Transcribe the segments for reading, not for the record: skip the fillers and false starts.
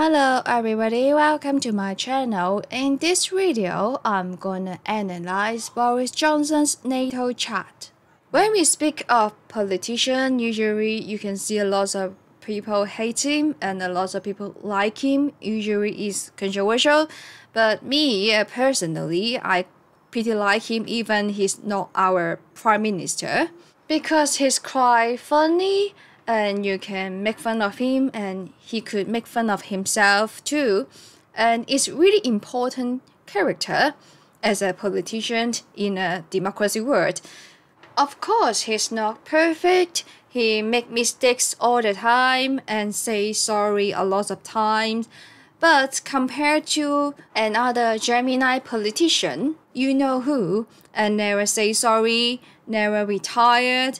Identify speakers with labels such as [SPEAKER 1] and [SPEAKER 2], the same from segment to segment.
[SPEAKER 1] Hello everybody, welcome to my channel. In this video, I'm gonna analyze Boris Johnson's natal chart. When we speak of politician, usually you can see a lot of people hate him and a lot of people like him. Usually it's controversial, but me personally, I pretty like him even he's not our prime minister because he's quite funny and you can make fun of him and he could make fun of himself too, and it's really important character as a politician in a democracy world. Of course he's not perfect, he make mistakes all the time and say sorry a lot of times, but compared to another Gemini politician, you know who, and never say sorry, never retired,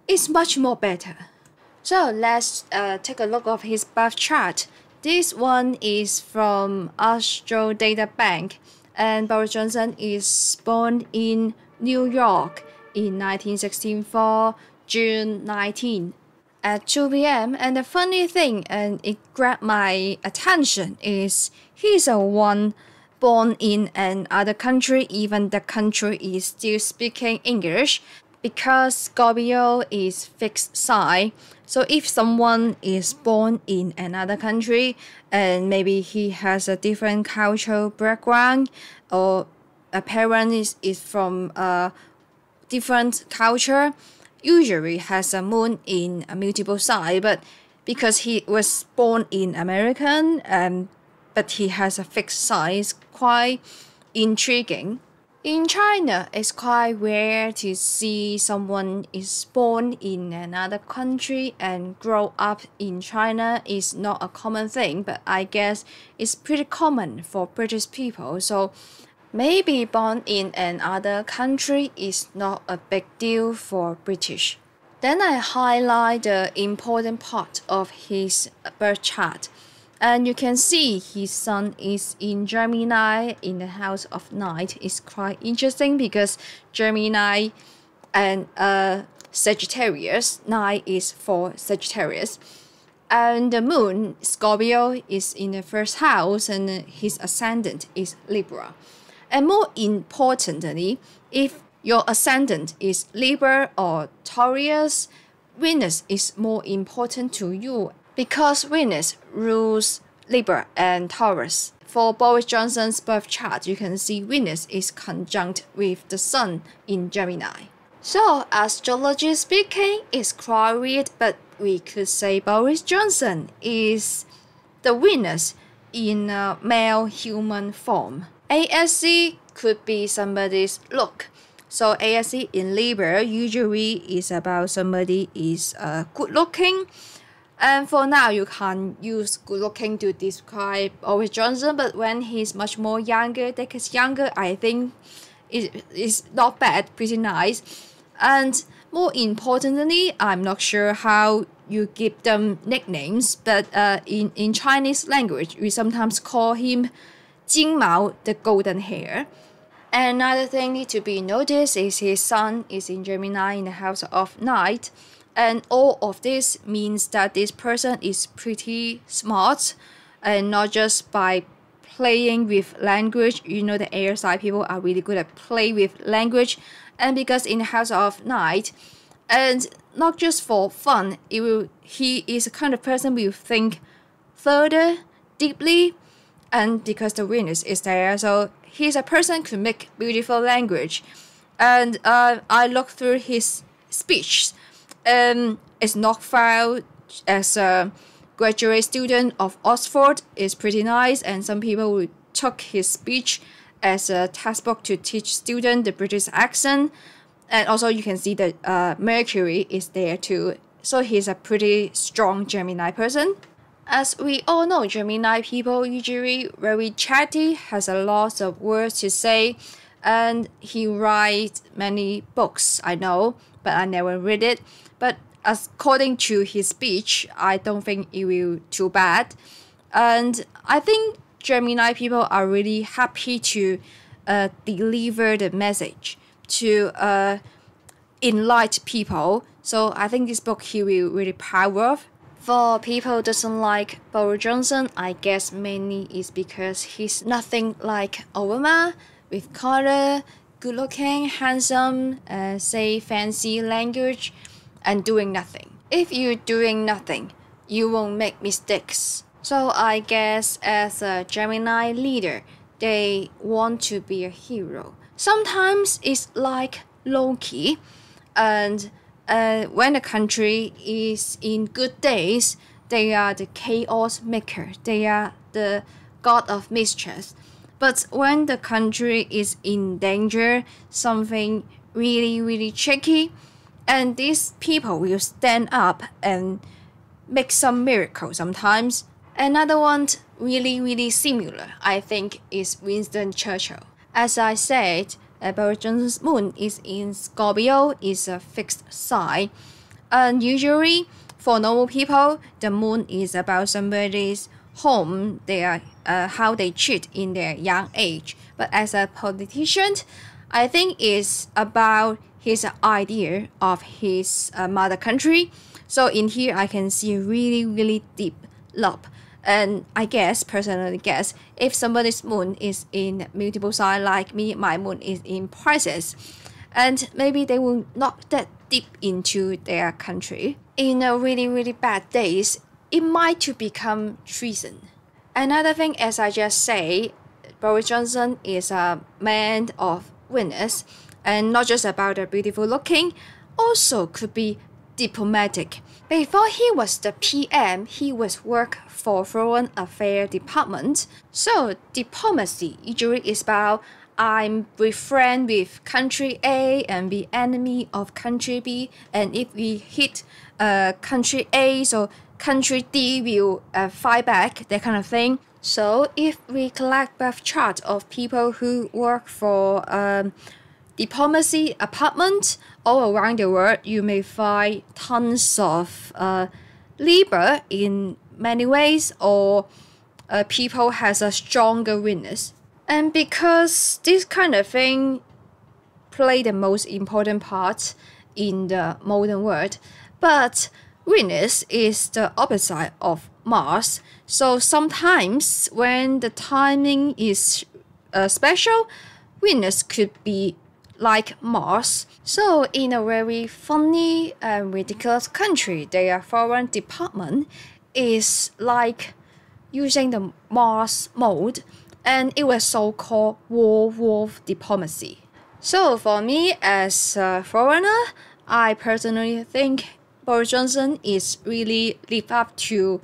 [SPEAKER 1] it's much more better. So let's take a look of his birth chart. This one is from Astro Data Bank, and Boris Johnson is born in New York in 1964, June 19 at 2 p.m. And the funny thing, and it grabbed my attention, is he's a one born in another country, even the country is still speaking English, because Scorpio is fixed sign. So if someone is born in another country and maybe he has a different cultural background, or a parent is from a different culture, usually has a moon in a multiple sign, but because he was born in American, but he has a fixed sign, it's quite intriguing. In China, it's quite rare to see someone is born in another country and grow up in China. It's not a common thing, but I guess it's pretty common for British people. So maybe born in another country is not a big deal for British. Then I highlight the important part of his birth chart. And you can see his sun is in Gemini in the house of night. It's quite interesting because Gemini and Sagittarius, night is for Sagittarius. And the moon, Scorpio, is in the first house and his ascendant is Libra. And more importantly, if your ascendant is Libra or Taurus, Venus is more important to you, because Venus rules Libra and Taurus. For Boris Johnson's birth chart, you can see Venus is conjunct with the Sun in Gemini. So, astrology speaking, it's quite weird, but we could say Boris Johnson is the Venus in a male human form. ASC could be somebody's look. So ASC in Libra usually is about somebody is good looking. And for now, you can't use good looking to describe Boris Johnson, but when he's much more younger, decades younger, I think it is not bad, pretty nice. And more importantly, I'm not sure how you give them nicknames, but in Chinese language, we sometimes call him 金毛, the golden hair. Another thing need to be noticed is his sun is in Gemini in the house of night. And all of this means that this person is pretty smart, and not just by playing with language. You know, the air sign people are really good at play with language. And because in the house of night, and not just for fun, he is a kind of person who will think further, deeply, and because the Venus is there, so he's a person who can make beautiful language. And I looked through his speech. It's not filed as a graduate student of Oxford. It's pretty nice, and some people took his speech as a textbook to teach students the British accent. And also you can see that Mercury is there too. So he's a pretty strong Gemini person. As we all know, Gemini people usually very chatty, has a lot of words to say, and he writes many books, I know, but I never read it. But according to his speech, I don't think it will too bad. And I think Gemini people are really happy to deliver the message to enlighten people. So I think this book he will really power of For people doesn't like Boris Johnson, I guess mainly is because he's nothing like Obama, with color, good looking, handsome, say fancy language, and doing nothing. If you're doing nothing, you won't make mistakes. So I guess as a Gemini leader, they want to be a hero. Sometimes it's like low-key, and when the country is in good days, they are the chaos maker. They are the god of mischief. But when the country is in danger, something really tricky, and these people will stand up and make some miracle sometimes. Another one really similar, I think, is Winston Churchill. As I said, Boris Johnson's moon is in Scorpio, is a fixed sign. And usually, for normal people, the moon is about somebody's home, their how they treat in their young age. But as a politician, I think it's about his idea of his mother country. So in here, I can see really deep love. And I personally guess, if somebody's moon is in multiple sign like me, my moon is in Pisces, and maybe they will not that deep into their country. In a really bad days, it might to become treason. Another thing, as I just say, Boris Johnson is a man of winners, and not just about the beautiful looking, also could be diplomatic. Before he was the PM, he was work for Foreign Affairs Department. So diplomacy usually is about I'm with friend with country A and be enemy of country B, and if we hit country A, so country D will fight back, that kind of thing. So if we collect birth chart of people who work for diplomacy apartment all around the world, you may find tons of Libra in many ways, or people has a stronger witness. And because this kind of thing play the most important part in the modern world, but Venus is the opposite of Mars. So sometimes when the timing is special, Venus could be like Mars. So in a very funny and ridiculous country, their foreign department is like using the Mars mode, and it was so-called war diplomacy. So for me as a foreigner, I personally think Boris Johnson is really live up to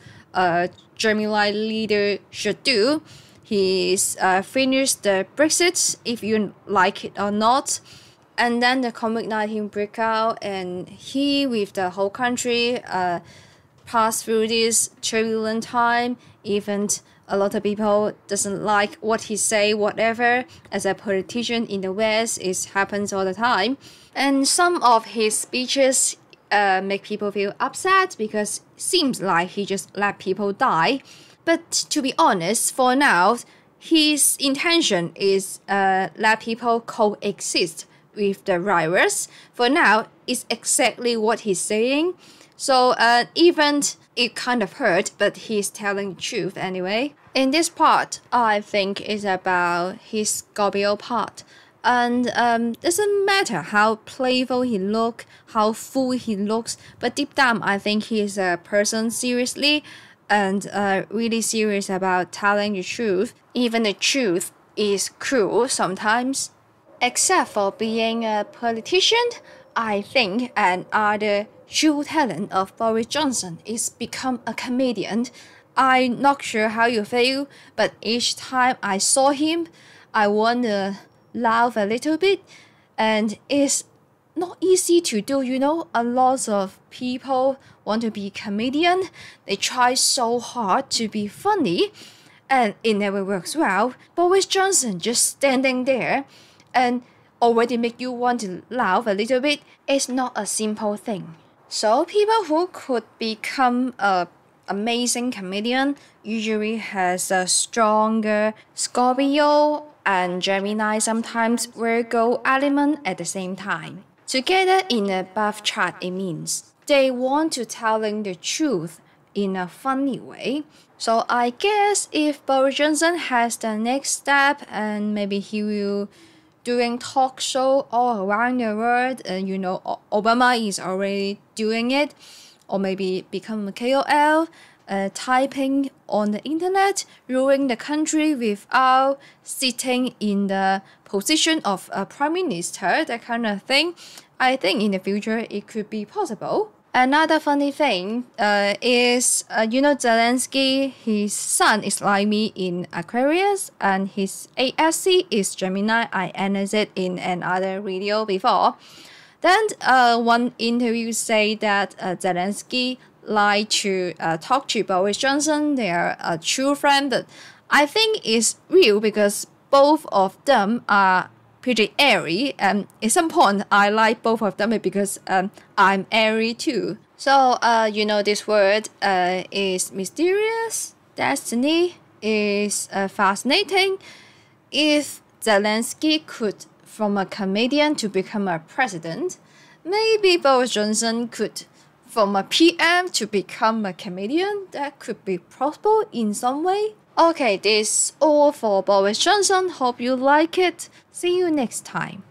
[SPEAKER 1] Gemini leader should do. He's finished the Brexit, if you like it or not, and then the COVID-19 breakout, and he with the whole country passed through this turbulent time. Even a lot of people doesn't like what he say, whatever. As a politician in the West, it happens all the time. And some of his speeches make people feel upset because it seems like he just let people die. But to be honest, for now, his intention is let people coexist with the virus. For now, it's exactly what he's saying. So even it kind of hurt, but he's telling the truth anyway. In this part, I think it's about his Scorpio part. And doesn't matter how playful he look, how fool he looks, but deep down, I think he is a person seriously and really serious about telling the truth. Even the truth is cruel sometimes. Except for being a politician, I think another true talent of Boris Johnson is become a comedian. I'm not sure how you feel, but each time I saw him, I want to laugh a little bit, and it's not easy to do, you know. A lot of people want to be comedian, they try so hard to be funny, and it never works well. Boris Johnson just standing there and already make you want to laugh a little bit. It's not a simple thing. So people who could become a amazing comedian usually has a stronger Scorpio and Gemini, sometimes Virgo element at the same time. Together in a birth chart, it means they want to telling the truth in a funny way. So I guess if Boris Johnson has the next step, and maybe he will doing talk show all around the world, and Obama is already doing it, or maybe become a KOL, typing on the internet, ruling the country without sitting in the position of a prime minister, that kind of thing. I think in the future it could be possible. Another funny thing is, Zelensky, his sun is like me in Aquarius, and his ASC is Gemini. I analyzed it in another video before. Then one interview say that Zelensky like to talk to Boris Johnson. They are a true friend, but I think it's real because both of them are pretty airy, and at some point I like both of them because I'm airy too. So this word is mysterious. Destiny is fascinating. If Zelensky could from a comedian to become a president, maybe Boris Johnson could from a PM to become a comedian. That could be possible in some way. Okay, this is all for Boris Johnson. Hope you like it. See you next time.